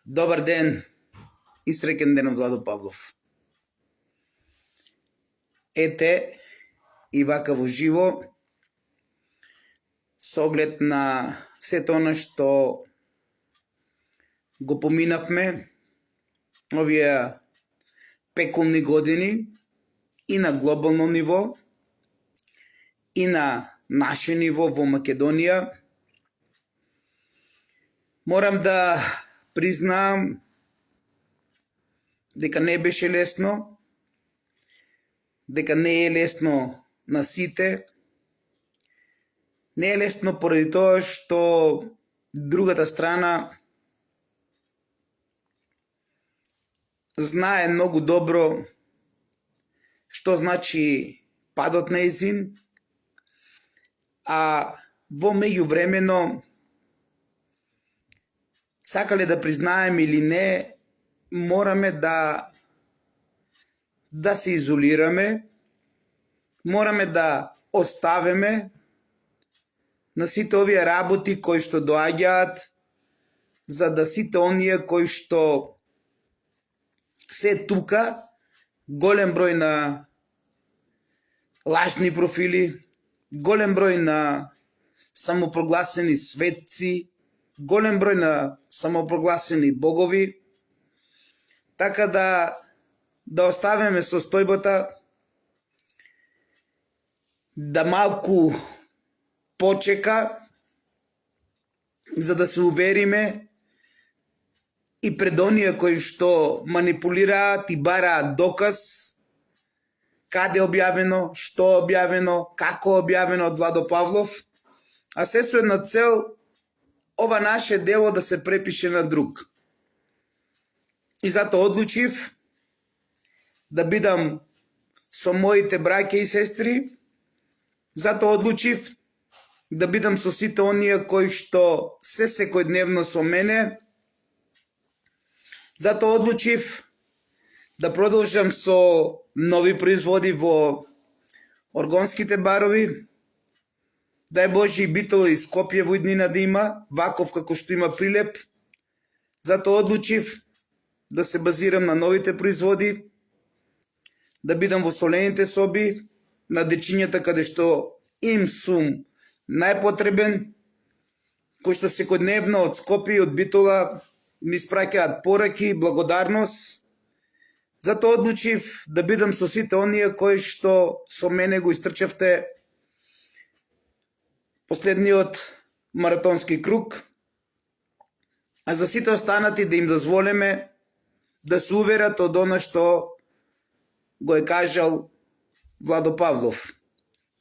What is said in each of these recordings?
Добар ден и среќен ден од Владо Павлов. Ете, и вака во живо, со оглед на сето она што го поминавме овие пеколни години и на глобално ниво и на наше ниво во Македонија, морам да признаам дека не беше лесно, дека не е лесно на сите. Не е лесно поради тоа што другата страна знае многу добро што значи падот нејзин, а во меѓувремено, сакале да признаеме или не, мораме да се изолираме, мораме да оставиме на сите овие работи кои што доаѓаат, за да сите оние кои што се тука, голем број на лажни профили, голем број на самопрогласени светци, голем број на самопрогласени богови, така да оставиме состојбата, да малку почека, за да се увериме и пред оние кои што манипулираат и бараат доказ, каде објавено, што објавено, како објавено од Владо Павлов, а се со една цел ова наше дело да се препише на друг. И затоа одлучив да бидам со моите браќа и сестри, затоа одлучив да бидам со сите оние кои што се секојдневно со мене, затоа одлучив да продолжам со нови производи во оргонските барови, дај Боже и Битола и Скопје во иднина да има, ваков како што има Прилеп. Затоа одлучив да се базирам на новите производи, да бидам во солените соби, на дечињата каде што им сум најпотребен, кои што секојдневно од Скопје и од Битола ми испраќаат пораки и благодарност. Затоа одлучив да бидам со сите оние кои што со мене го истрчавте последниот маратонски круг, а за сите останати да им дозволиме да се уверат од она што го е кажал Владо Павлов.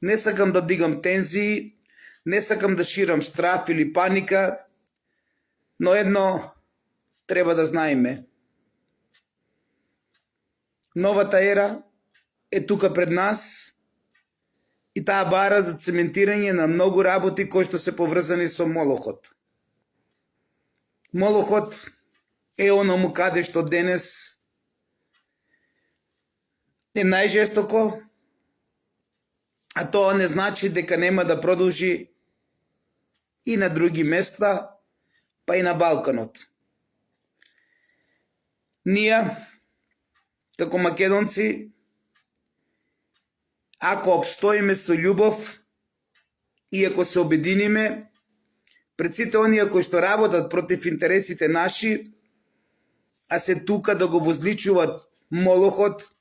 Не сакам да дигам тензии, не сакам да ширам страф или паника, но едно треба да знаеме. Новата ера е тука пред нас и таа бара за цементирање на многу работи кои што се поврзани со Молохот. Молохот е оному каде што денес е најжестоко, а тоа не значи дека нема да продолжи и на други места, па и на Балканот. Ние, како македонци, ако обстоиме со љубов и ако се обединиме пред сите оние кои што работат против интересите наши, а се тука да го возличуваат Молохот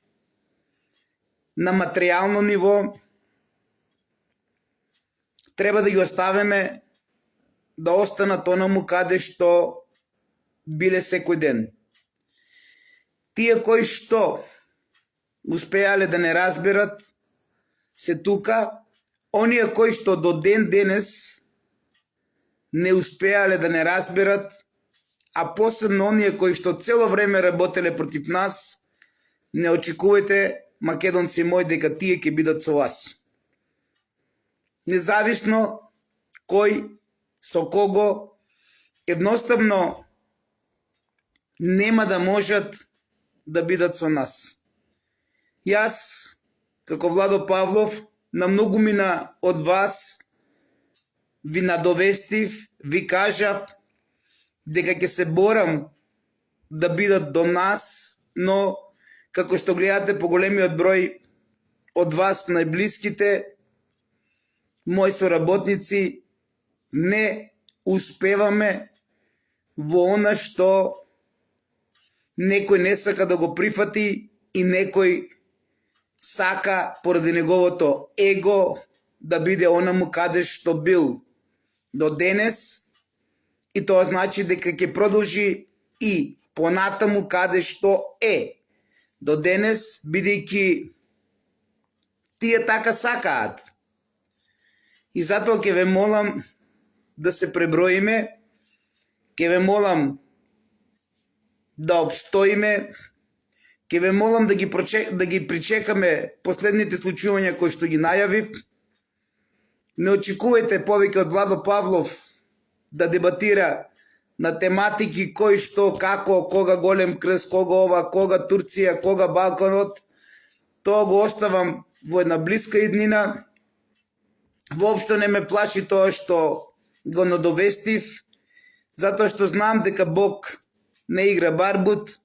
на материјално ниво, треба да ги оставиме да останат онаму каде што биле секој ден. Тие кои што успеале да не разберат се тука, оние кои што до ден денес не успеале да не разберат, а посебно оние кои што цело време работеле против нас, не очекувајте, македонци мои, дека тие ќе бидат со вас. Независно кој, со кого, едноставно нема да можат да бидат со нас. Јас, како Владо Павлов, на многумина од вас ви надовестив, ви кажав дека ќе се борам да бидат до нас, но како што гледате по големиот број од вас најблиските, мои соработници, не успеваме во она што некој не сака да го прифати и некој сака поради неговото его да биде онаму каде што бил до денес, и тоа значи дека ќе продолжи и понатаму каде што е до денес, бидејќи тие така сакаат. И затоа ќе ве молам да се преброиме, ќе ве молам да обстоиме, ќе ве молам да ги причекаме последните случувања кои што ги најавив. Не очекувајте повеќе од Владо Павлов да дебатира на тематики кои што, како, кога голем крст, кога ова, кога Турција, кога Балканот. Тоа го оставам во една блиска иднина. Воопшто не ме плаши тоа што го надовестив, затоа што знам дека Бог не игра барбут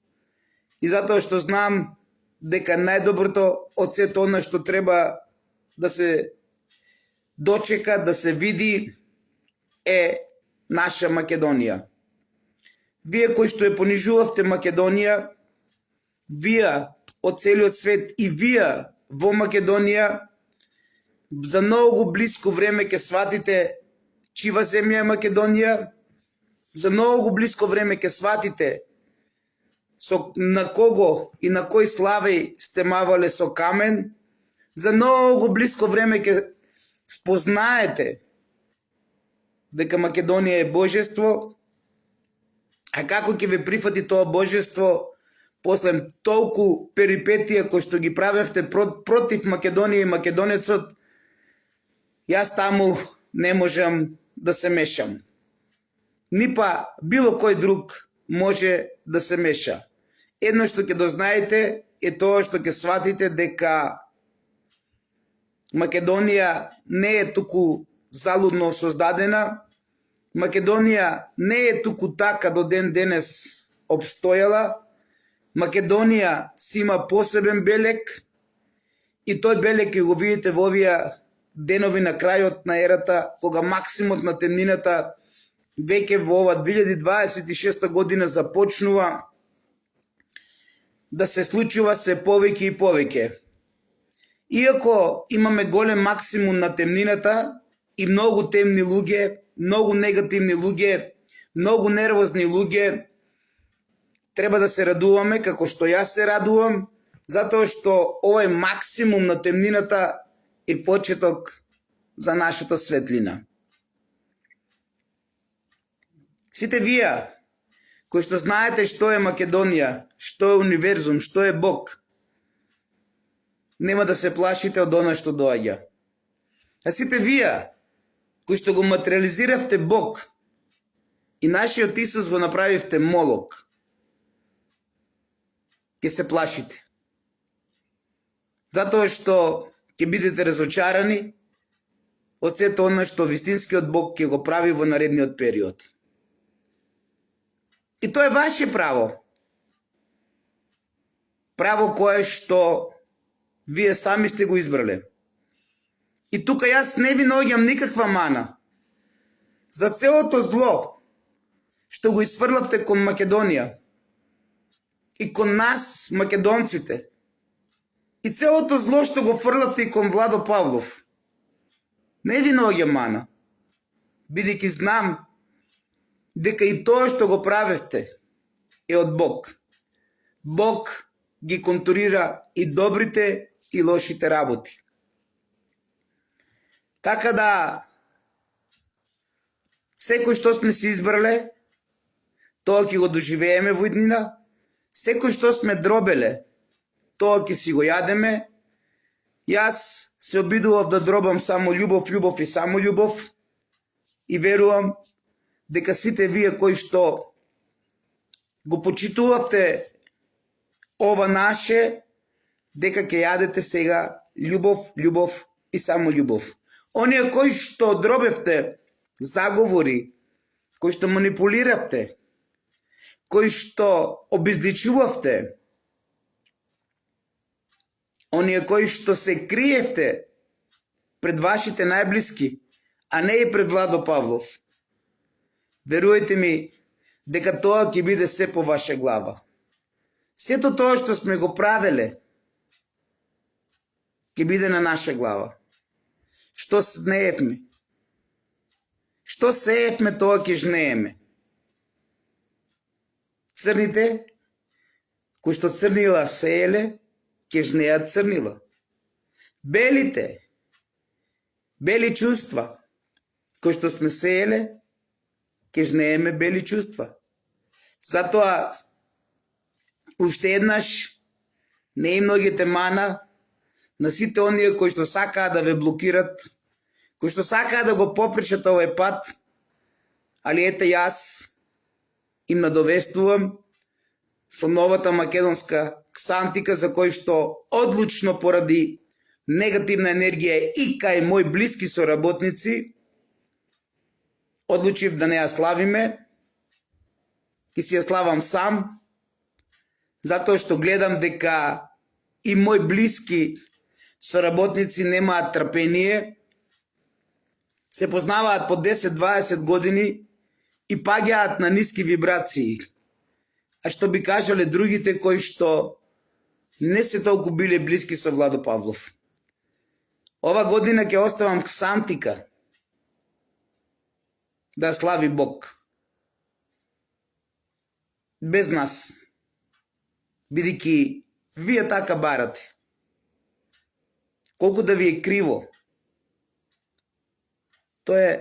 и затоа што знам дека најдоброто од сето она што треба да се дочека, да се види е наша Македонија. Вие кои што ја понижувавте Македонија, вие од целиот свет и вие во Македонија, за многу близко време ќе сватите чива земја е Македонија, за многу близко време ќе сватите на кого и на кој слави сте мавале со камен, за многу близко време ќе спознаете дека Македонија е божество, а како ќе ве прифати тоа божество после толку перипетија кои што ги правевте против Македонија и македонецот, јас таму не можам да се мешам. Ни па било кој друг може да се меша. Едно што ќе дознаете е тоа што ќе сватите дека Македонија не е туку залудно создадена, Македонија не е туку така до ден денес обстојала, Македонија си има посебен белек и тој белек ќе го видите во овие денови на крајот на ерата, кога максимот на темнината веќе во ова 2026 година започнува да се случува се повеќе и повеќе. Иако имаме голем максимум на темнината и многу темни луѓе, многу негативни луѓе, многу нервозни луѓе, треба да се радуваме како што јас се радувам, затоа што овој максимум на темнината е почеток за нашата светлина. Сите вие кои што знаете што е Македонија, што е универзум, што е Бог, нема да се плашите од она што доаѓа. А сите вие кои што го материализиравте Бог и нашиот Исус го направивте молок, ќе се плашите. Затоа што ќе бидете разочарани од сето она што вистинскиот Бог ќе го прави во наредниот период. И тоа е ваше право. Право кое што вие сами сте го избрале. И тука јас не ви наоѓам никаква мана за целото зло што го изфрлавте кон Македонија и кон нас, македонците, и целото зло што го фрлавте и кон Владо Павлов. Не ви наоѓам мана, бидејќи знам дека и тоа што го правевте е од Бог. Бог ги контурира и добрите и лошите работи. Така да, секој што сме си избрале, тоа ќе го доживееме во иднина, секој што сме дробеле, тоа ќе си го јадеме. Јас се обидував да дробам само љубов, љубов и само љубов и верувам дека сите вие кои што го почитувавте ова наше, дека ќе јадете сега љубов, љубов и само љубов. Оние кои што дробевте заговори, кои што манипулиравте, кои што обезличувавте, оние кои што се криевте пред вашите најблиски, а не и пред Владо Павлов, верујте ми дека тоа ќе биде се по ваша глава. Сето тоа што сме го правеле ќе биде на наша глава. Што снеевме? Што сеевме, тоа ќе жнееме. Црните, кои што црнила сееле, ќе жнеат црнила. Белите, бели чувства, кои што сме сееле, ќе жнееме бели чувства. Затоа, уште еднаш, не и многите мана на сите оние кои што сакаат да ве блокират, кои што сакаат да го попречат овој пат, али ете јас им надовестувам со новата македонска ксантика, за кој што одлучно поради негативна енергија и кај мои блиски соработници одлучив да не ја славиме, и си ја славам сам, затоа што гледам дека и мои блиски соработници немаат трпение, се познаваат по 10-20 години и паѓаат на ниски вибрации. А што би кажале другите кои што не се толку биле блиски со Владо Павлов? Ова година ќе оставам ксантика да слави Бог. Без нас. Бидејќи вие така барате. Колку да ви е криво, тоа е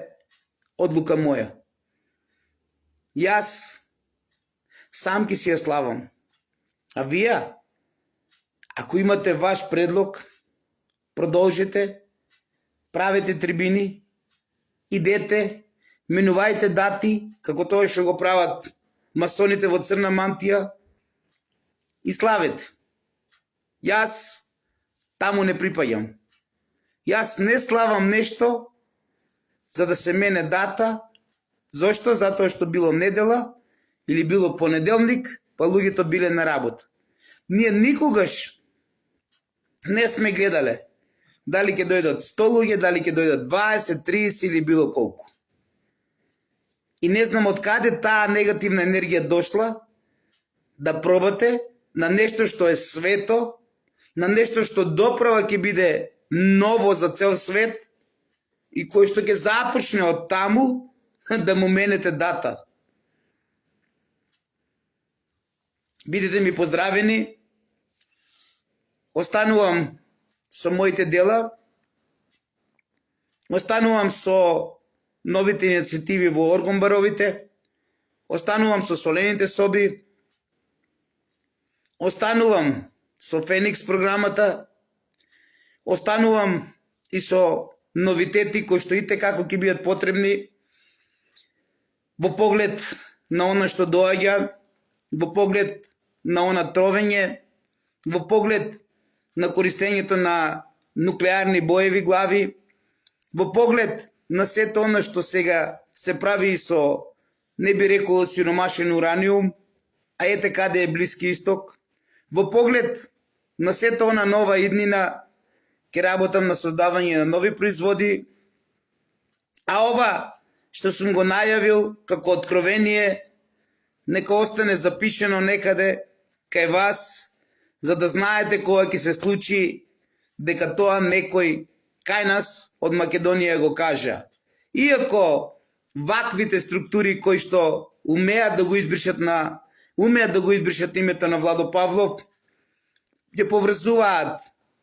одлука моја. Јас сам ќе си ја славам. А вие, ако имате ваш предлог, продолжете, правете трибини, идете, менувајте дати, како тоа што го прават масоните во црна мантија, и славете. Јас таму не припаѓам. Јас не славам нешто за да се мене дата. Зошто? Затоа што било недела или било понеделник, па луѓето биле на работа. Ние никогаш не сме гледале дали ќе дојдат 100 луѓе, дали ќе дојдат 20, 30 или било колку. И не знам од каде таа негативна енергија дошла да пробате на нешто што е свето, на нешто што доправа ќе биде ново за цел свет и кој што ќе започне од таму да му менете дата. Бидете ми поздравени. Останувам со моите дела. Останувам со новите инициативи во Оргонбаровите. Останувам со солените соби. Останувам со Феникс програмата. Останувам и со новитети кои што ите како ќе бидат потребни во поглед на она што доаѓа, во поглед на она тровење, во поглед на користењето на нуклеарни боеви глави, во поглед на сето она што сега се прави со, не би рекол сиромашен ураниум, а ете каде е Блиски Исток, во поглед на сето она нова иднина, ќе работам на создавање на нови производи, а ова што сум го најавил како откровение, нека остане запишено некаде кај вас, за да знаете кога ќе се случи, дека тоа некој кај нас од Македонија го кажа. Иако ваквите структури кои што умеат да го избришат името на Владо Павлов, ќе поврзуваат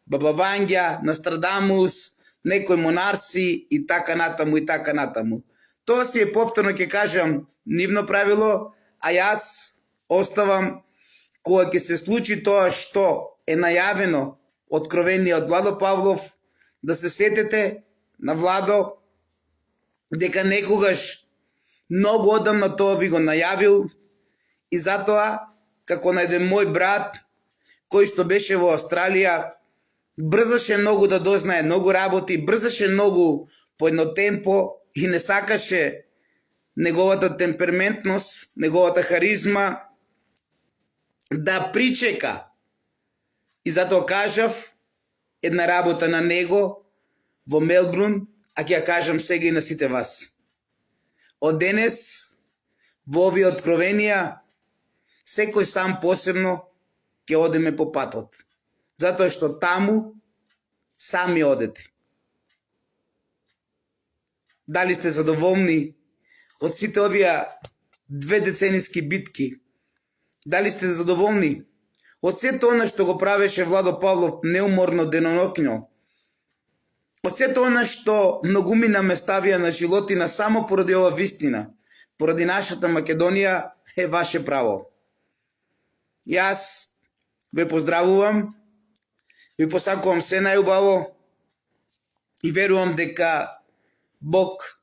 Баба Вања, Нострадамус, некои монарси и така натаму и така натаму. Тоа си е, повторно ќе кажам, нивно правило, а јас оставам кога ќе се случи тоа што е најавено откровение од Владо Павлов, да се сетете на Владо, дека некогаш многу одамна тоа ви го најавил, и затоа, како на еден мој брат, кој што беше во Австралија, брзаше многу да дознае многу работи, брзаше многу по едно темпо и не сакаше неговата темпераментност, неговата харизма да причека. И затоа кажав една работа на него во Мелбурн, а ќе ја кажам сега и на сите вас. Од денес, во овие откровенија, секој сам посебно ќе одеме по патот. Затоа што таму сами одете. Дали сте задоволни од сите овие 2 децениски битки? Дали сте задоволни од сето она што го правеше Владо Павлов неуморно деноноќно? Од сето она што многумина ме ставија на животина само поради ова вистина, поради нашата Македонија, е ваше право. Јас ве поздравувам, ви посакувам се најубаво и верувам дека Бог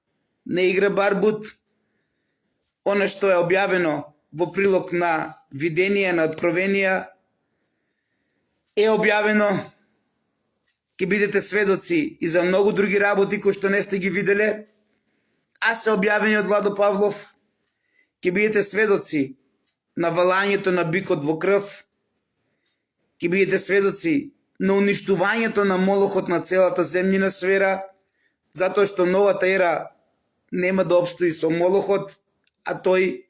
не игра барбут. Она што е објавено во прилог на виденија, на откровенија, е објавено. Ќе бидете сведоци и за многу други работи кои што не сте ги виделе, а се објавени од Владо Павлов. Ќе бидете сведоци на валањето на бикот во крв. Ќе бидете сведоци на уништувањето на молохот на целата земјина сфера, затоа што новата ера нема да обстои со молохот, а тој,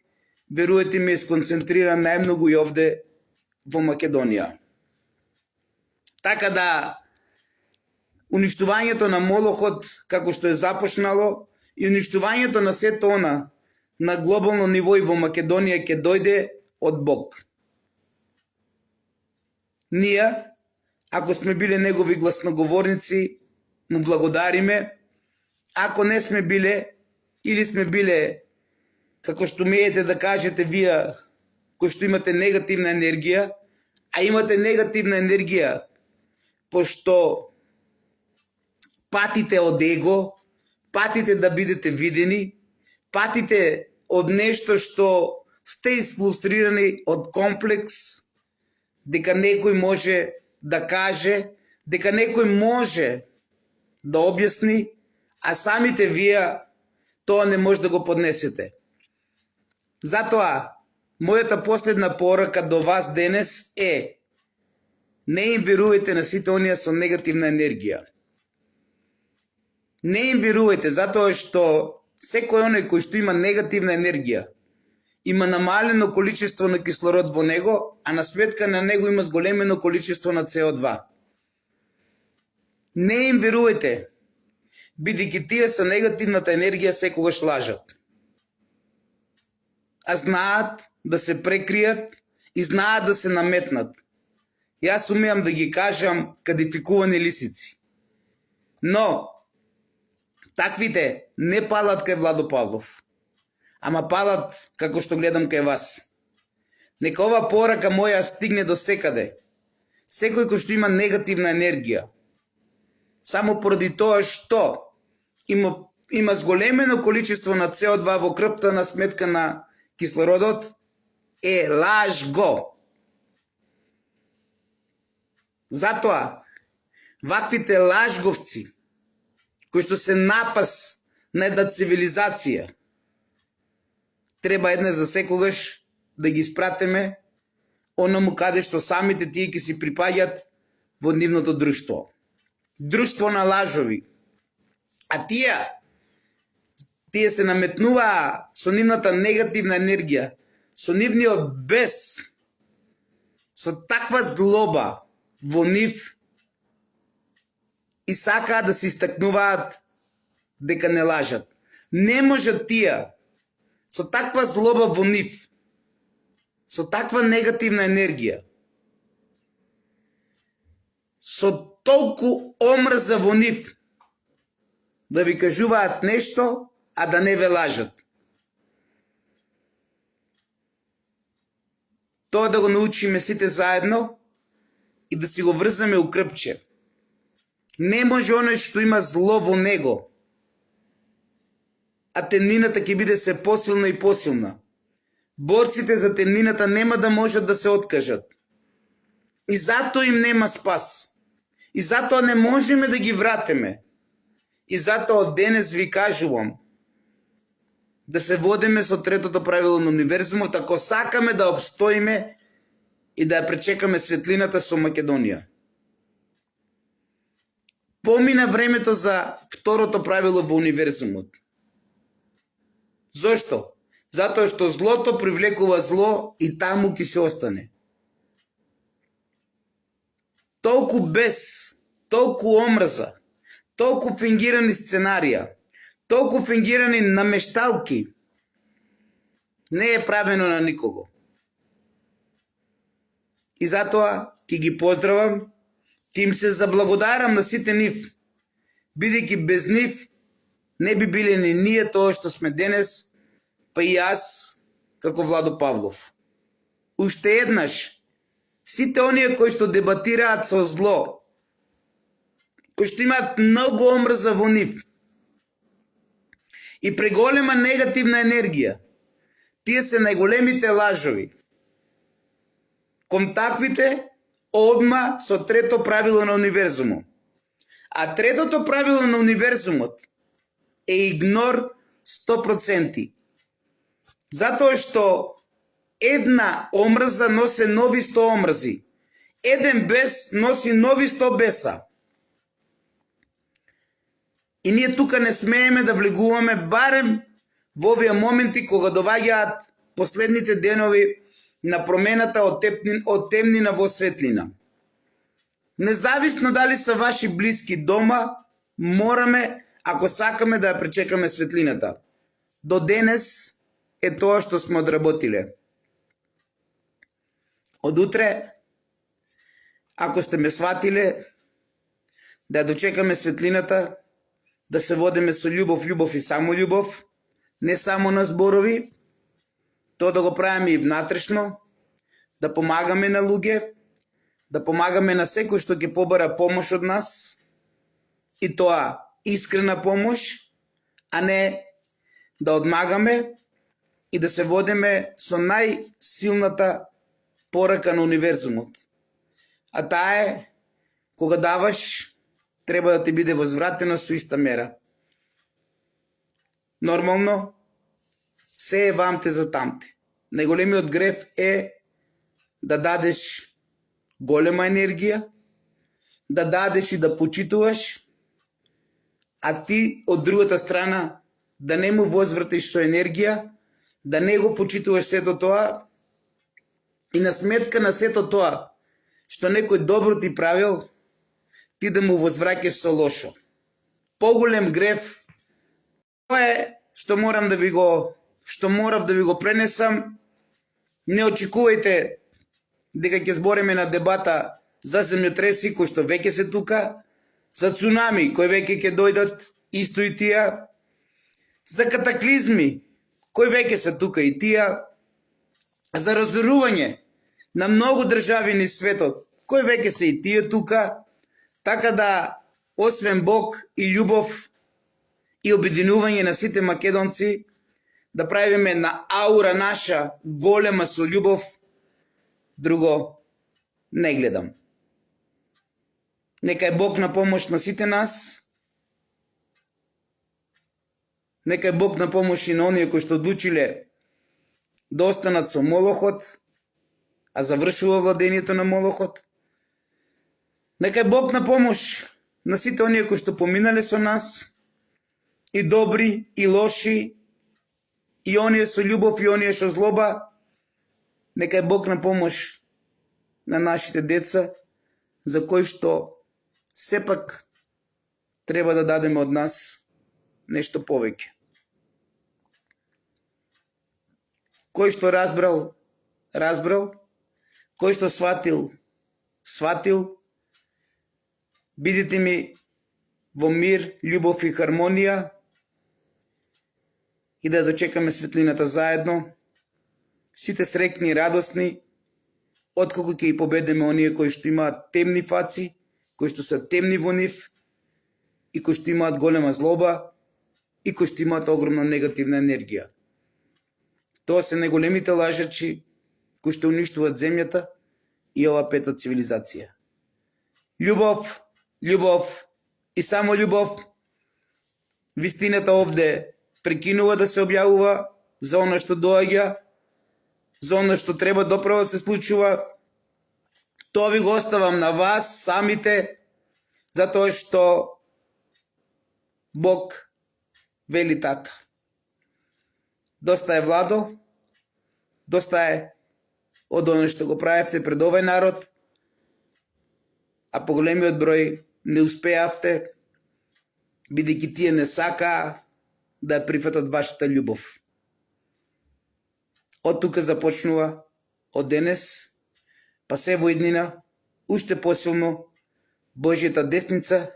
веруете ми, е сконцентриран најмногу и овде во Македонија. Така да, уништувањето на молохот, како што е започнало, и уништувањето на сето она на глобално ниво и во Македонија ќе дојде од Бог. Ние, ако сме биле негови гласноговорници, му благодариме. Ако не сме биле, или сме биле, како што умеете да кажете вие, кои што имате негативна енергија, а имате негативна енергија, пошто патите од его, патите да бидете видени, патите од нешто што сте изфрустрирани од комплекс, дека некој може да каже, дека некој може да објасни, а самите вие тоа не може да го поднесете. Затоа, мојата последна порака до вас денес е: не им верувајте на сите оние со негативна енергија. Не им верувајте, затоа што секој оној кој што има негативна енергија, има намалено количество на кислород во него, а на сметка на него има зголемено количество на CO2. Не им верувајте, бидејќи тие со негативната енергија секогаш лажат. А знаат да се прекријат и знаат да се наметнат. Јас умеам да ги кажам кадификувани лисици. Но, таквите не палат кај Владо Павлов, ама палат како што гледам кај вас. Нека ова порака моја стигне до секаде. Секој кој што има негативна енергија, само поради тоа што има зголемено количество на CO2 во крвта на сметка на кислородот, е лаж го. Затоа, ваквите лажговци, кои што се напас на една цивилизација, треба едне за секогаш да ги испратиме оному каде што самите тие ќе си припаѓат во нивното друштво. Друштво на лажови. А тие се наметнуваа со нивната негативна енергија, со нивниот бес, со таква злоба во нив, и сакаат да се истакнуваат дека не лажат. Не можат тие со таква злоба во нив, со таква негативна енергија, со толку омрза во нив, да ви кажуваат нешто, а да не ве лажат. Тоа да го научиме сите заедно и да си го врзаме у крпче. Не може оној што има зло во него, а темнината ќе биде се посилна и посилна. Борците за темнината нема да можат да се откажат. И затоа им нема спас. И затоа не можеме да ги вратиме. И затоа од денес ви кажувам да се водиме со третото правило на универзумот, ако сакаме да обстоиме и да ја пречекаме светлината со Македонија. Помина времето за второто правило во универзумот. Зошто? Затоа што злото привлекува зло и таму ќе се остане. Толку бес, толку омрза, толку фингирани сценарија, толку фингирани намешталки не е правено на никого. И затоа ќе ги поздравам, ќе им се заблагодарам на сите нив, бидејќи без нив не би биле ни ние тоа што сме денес, па и јас како Владо Павлов. Уште еднаш, сите оние кои што дебатираат со зло, кои што имаат многу омрза во нив и преголема негативна енергија, тие се најголемите лажови. Кон таквите, одма со трето правило на универзумот. А третото правило на универзумот е игнор 100%. Затоа што една омрза носи нови 100 омрзи. Еден бес носи нови 100 беса. И ние тука не смееме да влегуваме барем во овие моменти кога доаѓаат последните денови на промената од темнина во светлина. Независно дали са ваши блиски дома, мораме, ако сакаме да ја пречекаме светлината. До денес е тоа што сме одработиле. Од утре, ако сте ме сватиле, да ја дочекаме светлината, да се водиме со љубов, љубов и само љубов, не само на зборови, тоа да го правиме и внатрешно, да помагаме на луѓе, да помагаме на секој што ќе побара помош од нас, и тоа искрена помош, а не да одмагаме и да се водиме со најсилната порака на универзумот. А таа е, кога даваш, треба да ти биде возвратено со иста мера. Нормално, се е вамте за тамте. Најголемиот греф е да дадеш голема енергија, да дадеш и да почитуваш, а ти од другата страна да не му возвратиш со енергија, да не го почитуваш сето тоа и на сметка на сето тоа што некој добро ти правил, ти да му возвраќаш со лошо. Поголем греф, тоа е што морав да ви го пренесам. Не очекувајте дека ќе збориме на дебата за земјотреси кои што веќе се тука, за цунами кои веќе ќе дојдат, исто и тие, за катаклизми кои веќе се тука и тие, за разорување на многу држави низ светот кои веќе се и тие тука, така да освен Бог и љубов и обединување на сите македонци, да правиме на аура наша голема со љубов, друго не гледам. Нека е Бог на помош на сите нас. Нека е Бог на помош и на оние кои што одлучиле да останат со Молохот, а завршува владењето на Молохот. Нека е Бог на помош на сите оние кои што поминале со нас, и добри, и лоши, и оние со љубов, и оние со злоба. Нека е Бог на помош на нашите деца, за кои што сепак треба да дадеме од нас нешто повеќе. Кој што разбрал, кој што сватил, бидете ми во мир, љубов и хармонија и да дочекаме светлината заедно, сите среќни и радосни, откако ќе и победиме оние кои што имаат темни фаци, кои што се темни во нив и кои што имаат голема злоба и кои што имаат огромна негативна енергија. Тоа се најголемите лажачи кои што уништуваат земјата и ова пета цивилизација. Љубов, љубов и само љубов. Вистината овде прекинува да се објавува за она што доаѓа, за она што треба доправо да се случува, Тоа ви го оставам на вас самите, затоа што Бог вели така. Доста е Владо, доста е од оно што го правевте пред овој народ, а по големиот број не успеавте, бидејќи тие не сакаа да ја прифатат вашата љубов. Од тука започнува, од денес, па се во иднина, уште посилно, Божјата десница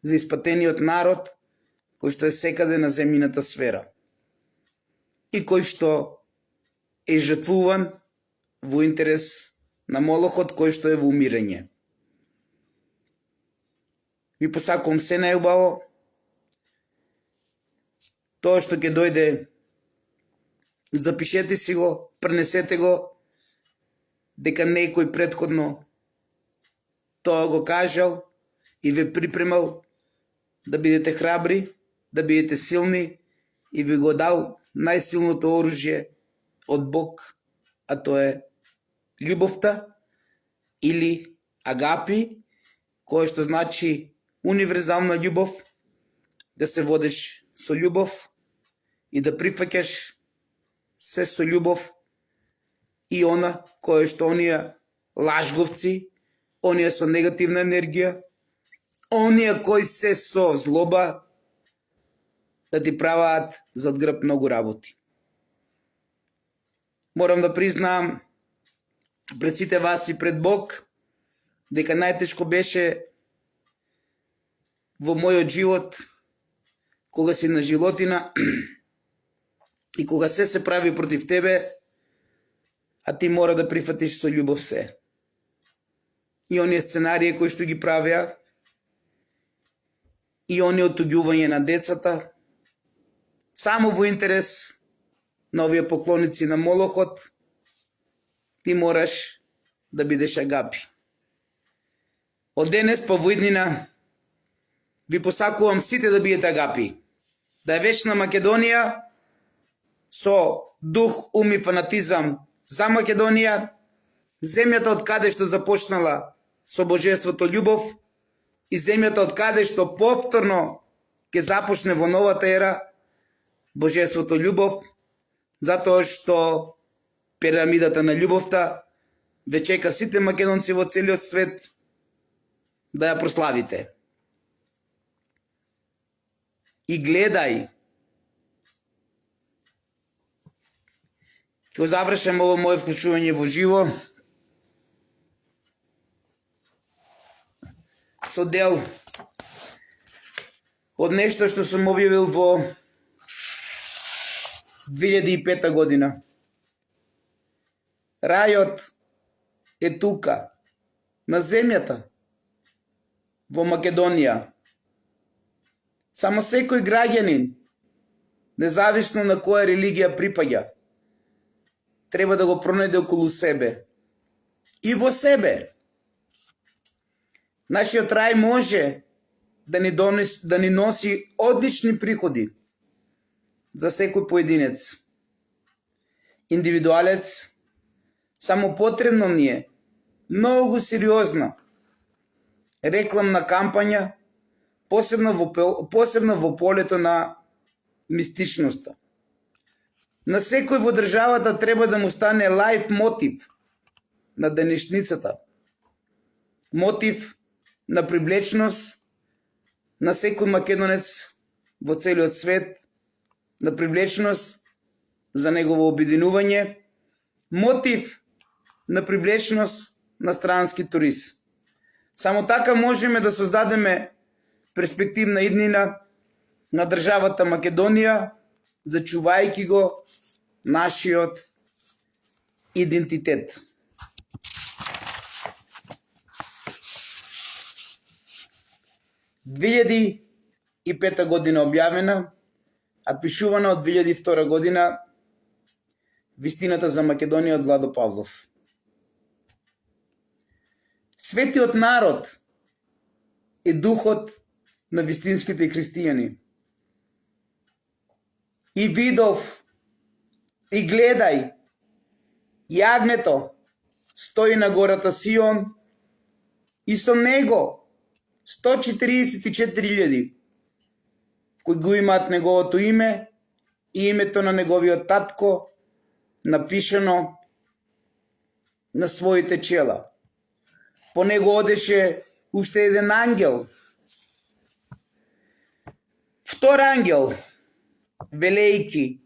за испатениот народ, кој што е секаде на земјината сфера и кој што е жртвуван во интерес на Молохот, кој што е во умирање. Ви посакувам се најубаво. Тоа што ќе дојде, запишете си го, пренесете го, дека некој претходно тоа го кажал и ве припремал да бидете храбри, да бидете силни и ви го дал најсилното оружје од Бог, а тоа е љубовта или агапи, кое што значи универзална љубов, да се водиш со љубов и да прифаќаш се со љубов и она кое што оние лажговци, оние со негативна енергија, оние кои се со злоба, да ти праваат зад грб многу работи. Морам да признаам пред сите вас и пред Бог, дека најтешко беше во мојот живот, кога си на животина и кога се прави против тебе, а ти мора да прифатиш со љубов се. И оние сценарии кои што ги правеа, и оние отуѓување на децата, само во интерес на овие поклоници на Молохот, ти мораш да бидеш агапи. Од денес па во иднина ви посакувам сите да бидете агапи. Да е вечна Македонија со дух, ум и фанатизам за Македонија, земјата од каде што започнала со божеството љубов и земјата од каде што повторно ќе започне во новата ера божеството љубов, затоа што пирамидата на љубовта ве чека сите македонци во целиот свет да ја прославите. И гледај, ќе завршам ово моје вклучување во живо со дел од нешто што сум објавил во 2005 година. Рајот е тука, на земјата, во Македонија. Само секој граѓанин, независно на која религија припаѓа, треба да го пронајде околу себе. И во себе. Нашиот рај може да ни носи одлични приходи за секој поединец. Индивидуалец, само потребно ни е многу сериозна рекламна кампања, посебно во полето на мистичноста. На секој во државата треба да му стане лајф мотив на денешницата. Мотив на привлечност на секој македонец во целиот свет, на привлечност за негово обединување, мотив на привлечност на странски турист. Само така можеме да создадеме перспективна иднина на државата Македонија, зачувајќи го нашиот идентитет. ...2005 година објавена, а пишувана од 2002 година Вистината за Македонија од Владо Павлов. Светиот народ е духот на вистинските христијани. И видов, и гледај, јагнето стои на гората Сион и со него 144.000 кои го имаат неговото име и името на неговиот татко напишано на своите чела. По него одеше уште еден ангел. Втор ангел, велејки,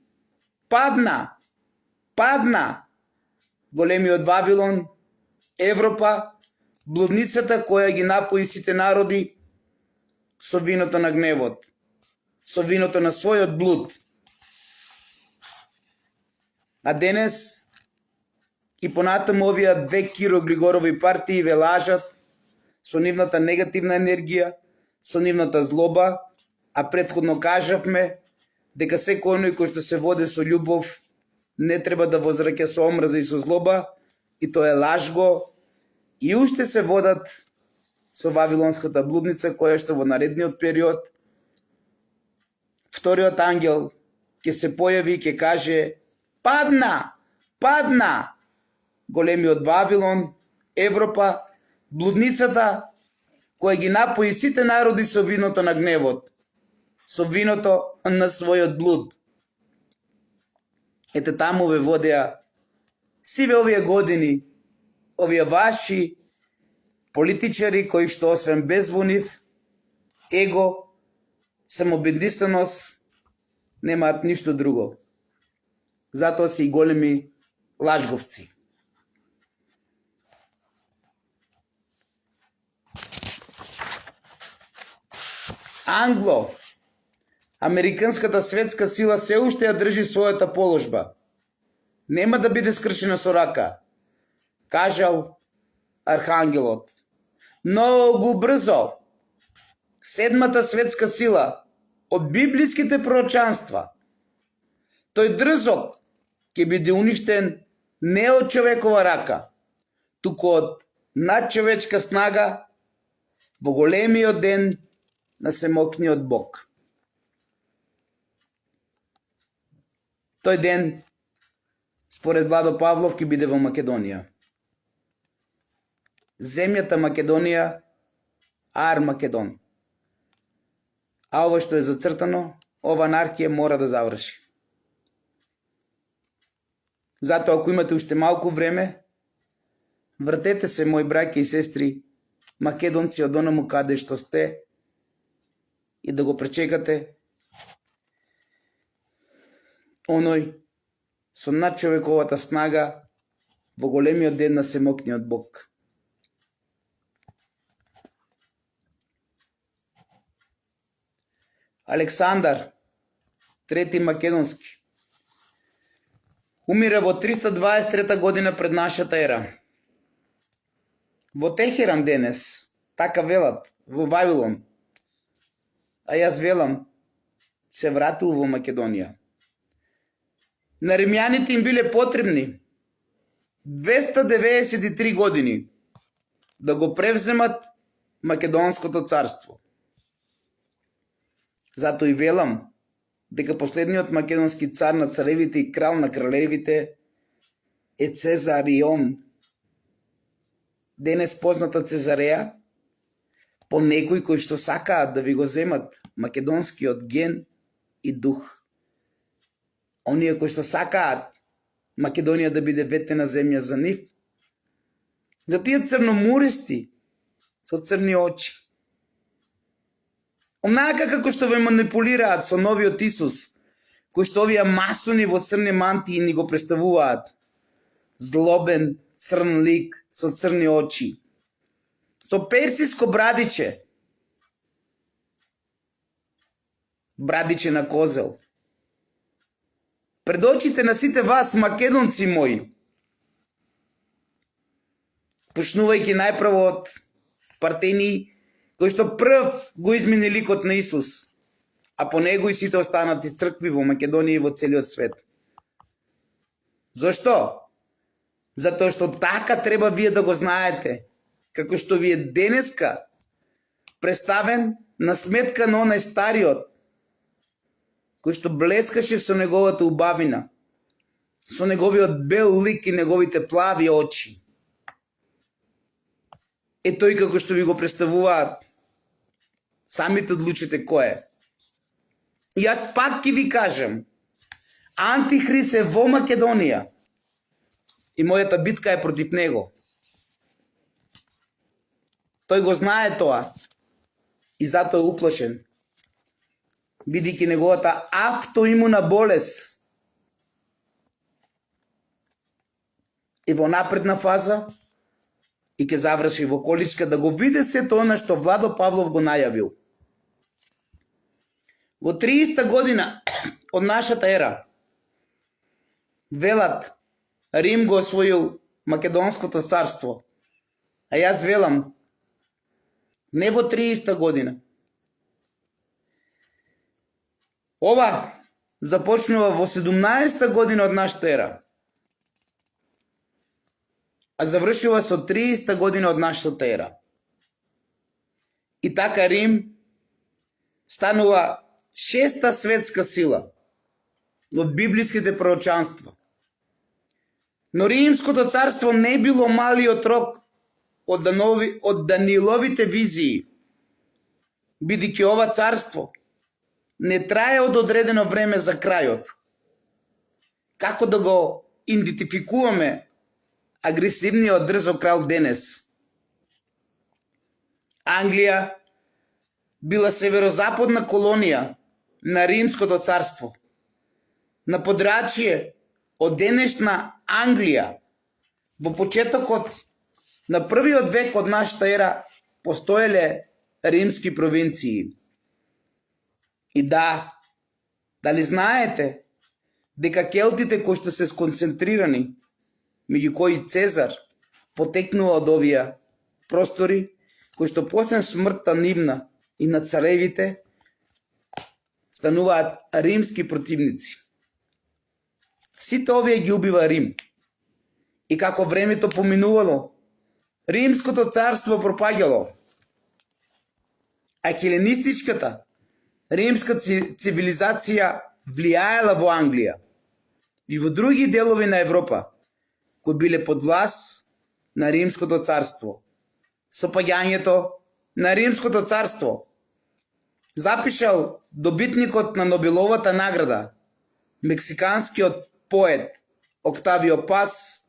падна, големиот Вавилон, Европа, блудницата која ги напои сите народи со виното на гневот, со виното на својот блуд. А денес и понатаму овие две Киро Григорови партии ве лажат со нивната негативна енергија, со нивната злоба, а претходно кажавме дека секој оној кој што се води со љубов не треба да возвраќа со омраза и со злоба, и тоа е лажго, и уште се водат со Вавилонската блудница, која што во наредниот период вториот ангел ќе се појави и ќе каже: падна големиот Вавилон, Европа, блудницата која ги напои сите народи со виното на гневот, со виното на својот блуд. Ете таму ве водеа сиве овие години, овие ваши политичари кои што освен безвонив, его, самобеднисаност, немаат ништо друго. Затоа се и големи лажговци. Англо, американската светска сила се уште ја држи својата положба. Нема да биде скршена со рака, кажал архангелот. Многу брзо седмата светска сила од библиските пророчанства, тој дрзок ќе биде уништен не од човекова рака, туку од надчовечка снага во големиот ден на семокниот Бог. Тој ден, според Владо Павлов, ќе биде во Македонија. Земјата Македонија, Ар-Македон. А ова што е зацртано, ова анархија мора да заврши. Затоа, ако имате уште малку време, вратете се, мои браќа и сестри, македонци, од онаму каде што сте, и да го пречекате оној со надчовековата снага во големиот ден на семокниот Бог. Александар, трети Македонски, умира во 323 година пред нашата ера. Во Техеран денес, така велат, во Вавилон, а јас велам, се вратил во Македонија. На римјаните им биле потребни 293 години да го превземат Македонското царство. Зато и велам дека последниот македонски цар на царевите и крал на кралевите е Цезарион. Денес позната Цезареја, по некои кои што сакаат да ви го земат македонскиот ген и дух. Оние кои што сакаат Македонија да биде ветена земја за нив, за тие црномуристи со црни очи. Онака како што ве манипулираат со новиот Исус, кој што овие масони во црни мантии ни го представуваат. Злобен, црн лик со црни очи, со персиско брадиче, брадиче на козел. Пред очите на сите вас, македонци мои, почнувајќи најпрво од Партени, кој што прв го измени ликот на Исус, а по него и сите останати цркви во Македонија и во целиот свет. Зошто? Затоа што така треба вие да го знаете, како што ви е денеска представен на сметка на онај стариот, кој што блескаше со неговата убавина, со неговиот бел лик и неговите плави очи. е тој како што ви го представуваат. Самите одлучите кој е. И јас пак ќе ви кажам, Антихрист е во Македонија. И мојата битка е против него. Тој го знае тоа. И затоа е уплашен. Бидејќи неговата автоимуна болест е во напредна фаза и ќе заврши во количка да го види сето она што Владо Павлов го најавил. Во 30-та година од нашата ера велат Рим го освоил Македонското царство. А јас велам не во 30-та година. Ова започнува во 17-та година од нашата ера. А завршува со 30-та година од нашата ера. И така Рим станува 6-та светска сила од библиските пророчанства. Но Римското царство не било малиот рок од Даниловите визии, бидејќи ова царство не трае од одредено време за крајот. Како да го идентификуваме агресивниот дрзо крал денес? Англија била северозападна колонија на Римското царство. На подрачје од денешна Англија во почетокот на првиот век од нашата ера постоеле римски провинции. И дали знаете дека келтите кои што се сконцентрирани, меѓу кои Цезар потекнува од овие простори, кои што после смртта нивна и на царевите стануваат римски противници. Сите овие ги убива Рим. И како времето поминувало, Римското царство пропаѓало. А хеленистичката римска цивилизација влијаела во Англија и во други делови на Европа, кои биле под власт на Римското царство. Со паѓањето на Римското царство запишал добитникот на Нобеловата награда, мексиканскиот поет Октавио Пас,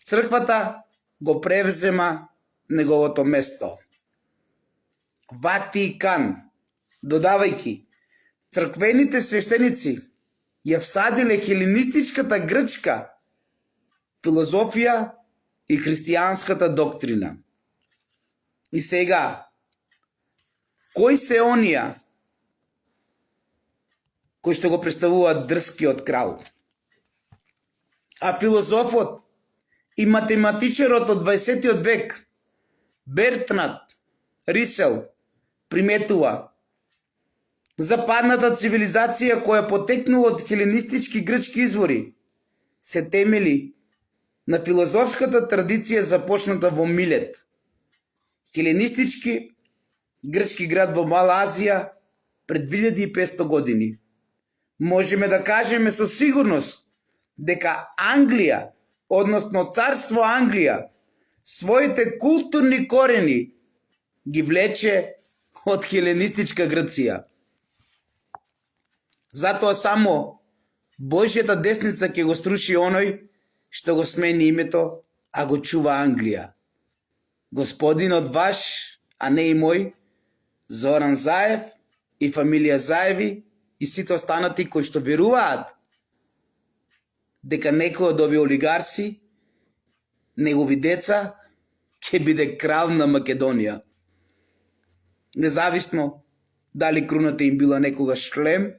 црквата го превзема неговото место. Ватикан, додавајќи, црквените свештеници ја всадиле хеленистичката грчка филозофија и христијанската доктрина. И сега, кои се онија кои што го представуваат дрскиот крал? А филозофот и математичарот од 20 век Бертранд Рисел приметува: западната цивилизација која потекнува од хеленистички грчки извори се темели на филозофската традиција започната во Милет, хеленистички грчки град во Мала Азија пред 2500 години. Можеме да кажеме со сигурност дека Англија, односно царство Англија, своите културни корени ги влече од хеленистичка Грција. Затоа само Божјата десница ќе го струши оној што го смени името, а го чува Англија. Господинот ваш, а не и мој, Зоран Заев и фамилија Заеви и сите останати кои што веруваат дека некој од овие олигарси, негови деца, ќе биде крал на Македонија. Независно дали круната им била некогаш шлем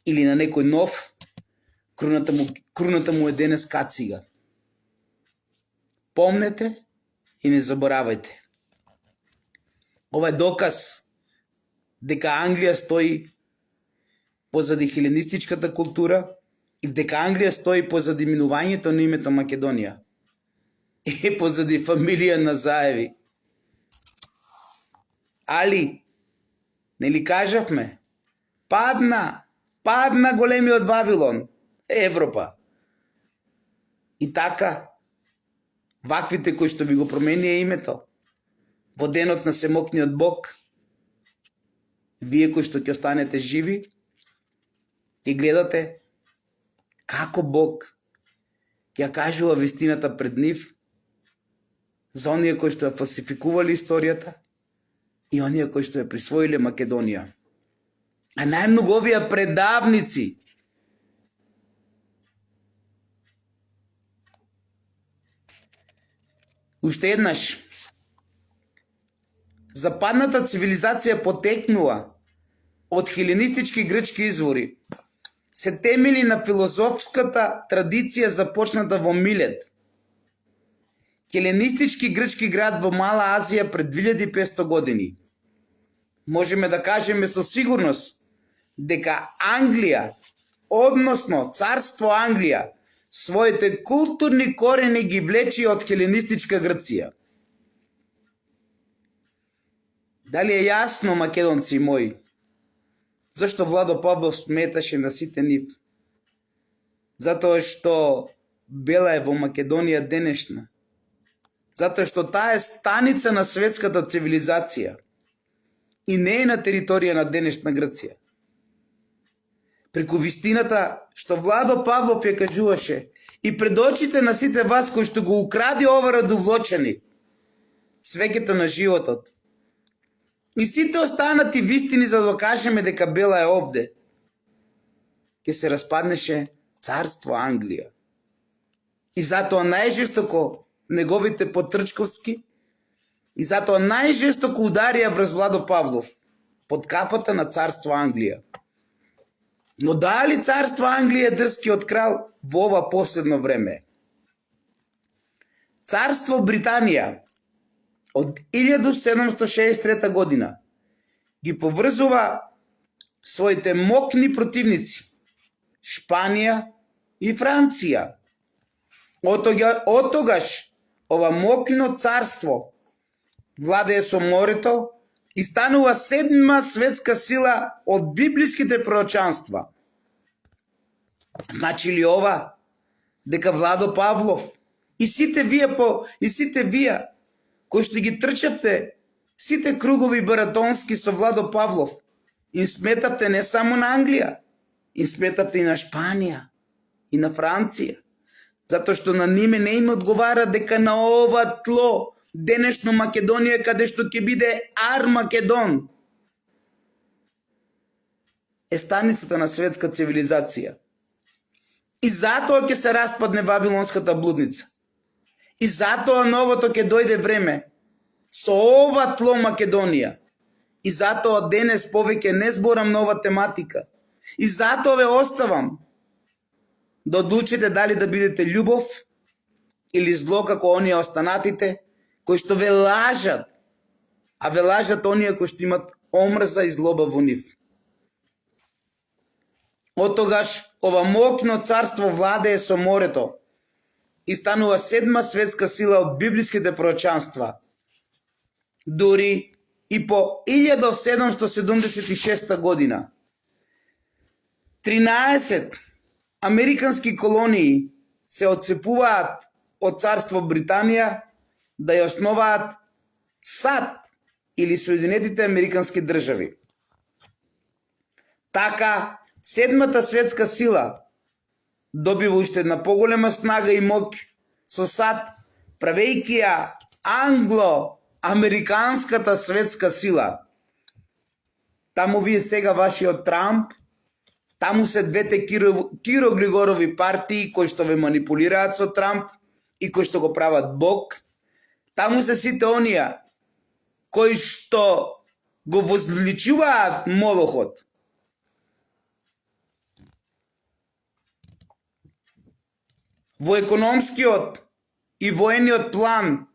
или на некој нов, круната му е денес кацига. Помнете и не заборавајте. Ова е доказ дека Англија стои позади хеленистичката култура и дека Англија стои позади минувањето на името Македонија и позади фамилија на Заеви. Али, нели кажавме, падна големиот Вавилон, Европа. И така, ваквите кои што ви го променија името, во денот на семокниот Бог, вие кои што ќе останете живи и гледате како Бог ќе кажува вистината пред нив за оние кои што ја фалсификувале историјата и оние кои што ја присвоиле Македонија. А најмногу овие предавници уште еднаш западната цивилизација потекнува од хеленистички грчки извори, се темели на филозофската традиција започната во Милет, хеленистички грчки град во Мала Азија пред 2500 години. Можеме да кажеме со сигурност дека Англија, односно царство Англија, своите културни корени ги влечи од хеленистичка Грција. Дали е јасно, македонци мои, зашто Владо Павлов сметаше на сите нив? Затоа што Бела е во Македонија денешна. Затоа што таа е станица на светската цивилизација и не е на територија на денешна Грција. Преку вистината што Владо Павлов ја кажуваше и пред очите на сите вас кои што го укради ова радовлочени, свеќето на животот, и сите останати вистини за да кажеме дека Бела е овде, ќе се распаднеше царство Англија. И затоа најжестоко неговите потрчковски и затоа најжестоко ударија врз Владо Павлов под капата на царство Англија. Но дали царство Англија е дрскиот крал во ова последно време? Царство Британија од 1763 година ги поврзува своите мокни противници Шпанија и Франција. Од тогаш ова мокно царство владее со морето и станува седма светска сила од библиските пророчанства. Значи ли ова дека Владо Павлов и сите вие кои што ги трчавте сите кругови баратонски со Владо Павлов, им сметавте не само на Англија, им сметавте и на Шпанија и на Франција, затоа што на ниме не им одговара дека на ова тло денешно Македонија, каде што ќе биде Армакедон, е станицата на светска цивилизација. И затоа ќе се распадне Вавилонската блудница. И затоа новото ќе дојде време со ова тло Македонија. И затоа денес повеќе не зборам нова тематика. И затоа ве оставам да одлучите дали да бидете љубов или зло како оние останатите кои што ве лажат, а ве лажат оние кои што имат омрза и злоба во нив. Од тогаш ова мокно царство владее со морето и станува седма светска сила од библиските пророчанства. Дури и по 1776 година 13 американски колонии се отцепуваат од царство Британија да ја основаат САД или Соединетите американски држави. Така, седмата светска сила добива уште една поголема снага и моќ со САД, правејќи ја англо-американската светска сила. Таму вие сега вашиот Трамп, таму се двете Киро-Глигорови партии кои што ве манипулираат со Трамп и кои што го прават Бог. Таму се сите оние кои што го возвеличуваат Молохот. Во економскиот и воениот план,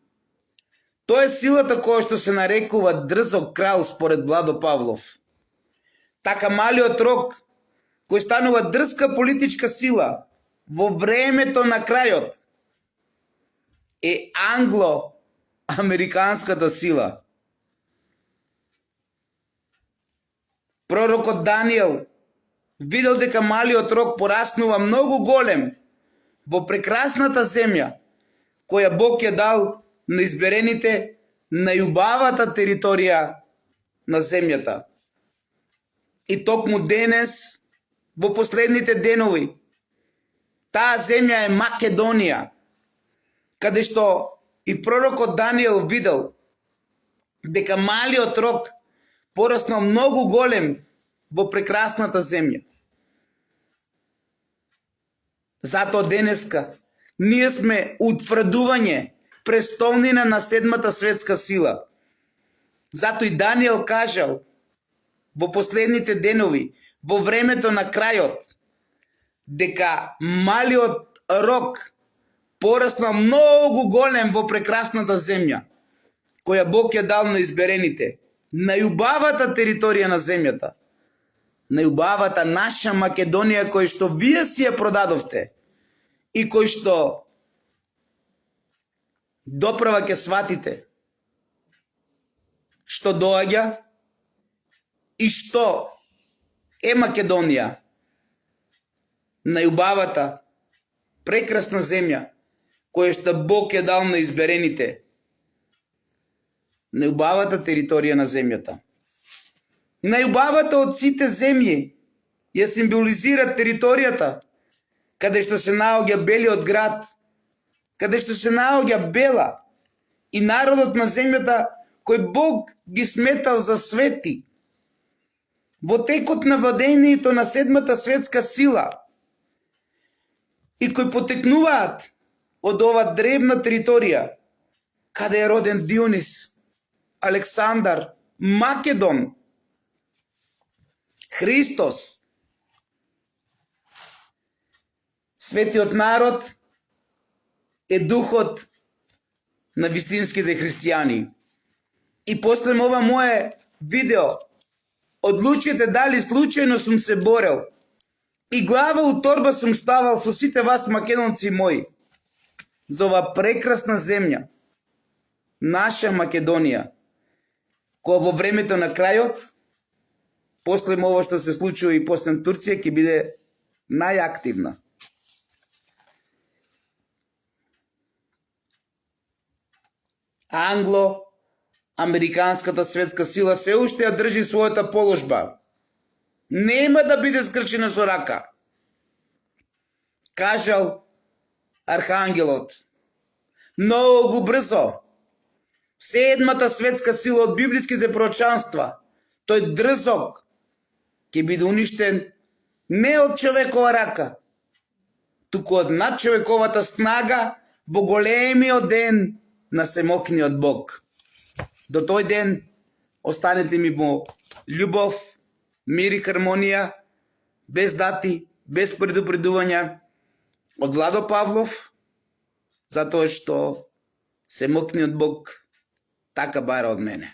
тоа е силата која што се нарекува дрзок крал според Владо Павлов. Така малиот рок, кој станува дрска политичка сила во времето на крајот, е англо-американската сила. Пророкот Даниел видел дека малиот рок пораснува многу голем во прекрасната земја, која Бог ја дал на изберените најубавата територија на земјата. И токму денес, во последните денови, таа земја е Македонија, каде што и пророкот Даниел видел дека малиот рог пораснал многу голем во прекрасната земја. Затоа денеска ние сме утврдување престолнина на седмата светска сила. Зато и Даниел кажал во последните денови, во времето на крајот, дека малиот рог пораснал многу голем во прекрасната земја, која Бог ја дал на изберените, најубавата територија на земјата, најубавата наша Македонија, кој што вие си ја продадовте и кој што доправа ќе сватите што доаѓа и што е Македонија, најубавата прекрасна земја која што Бог ја дал на изберените, најубавата територија на земјата. Најубавата од сите земји ја символизира територијата каде што се наоѓа белиот град, каде што се наоѓа Бела и народот на земјата кој Бог ги сметал за свети. Во текот на владењето на седмата светска сила и кои потекнуваат од ова древна територија, каде е роден Дионис, Александар, Македон, Христос. Светиот народ е духот на вистинските христијани. И после ова мое видео, одлучете дали случајно сум се борел и глава у торба сум ставал со сите вас македонци мои за ова прекрасна земја, наша Македонија, која во времето на крајот, после ова што се случува и после Турција, ќе биде најактивна. Англо-американската светска сила се уште ја држи својата положба. Нема да биде скрчена со рака. Кажал Архангелот. Многу брзо седмата светска сила од библиските пророчанства, тој дрзок, ќе биде уништен не од човекова рака, туку од надчовековата снага во големиот ден на семокниот Бог. До тој ден останете ми во љубов, мир и хармонија, без дати, без предупредувања, од Владо Павлов, затоа што семокниот Бог така бара од мене.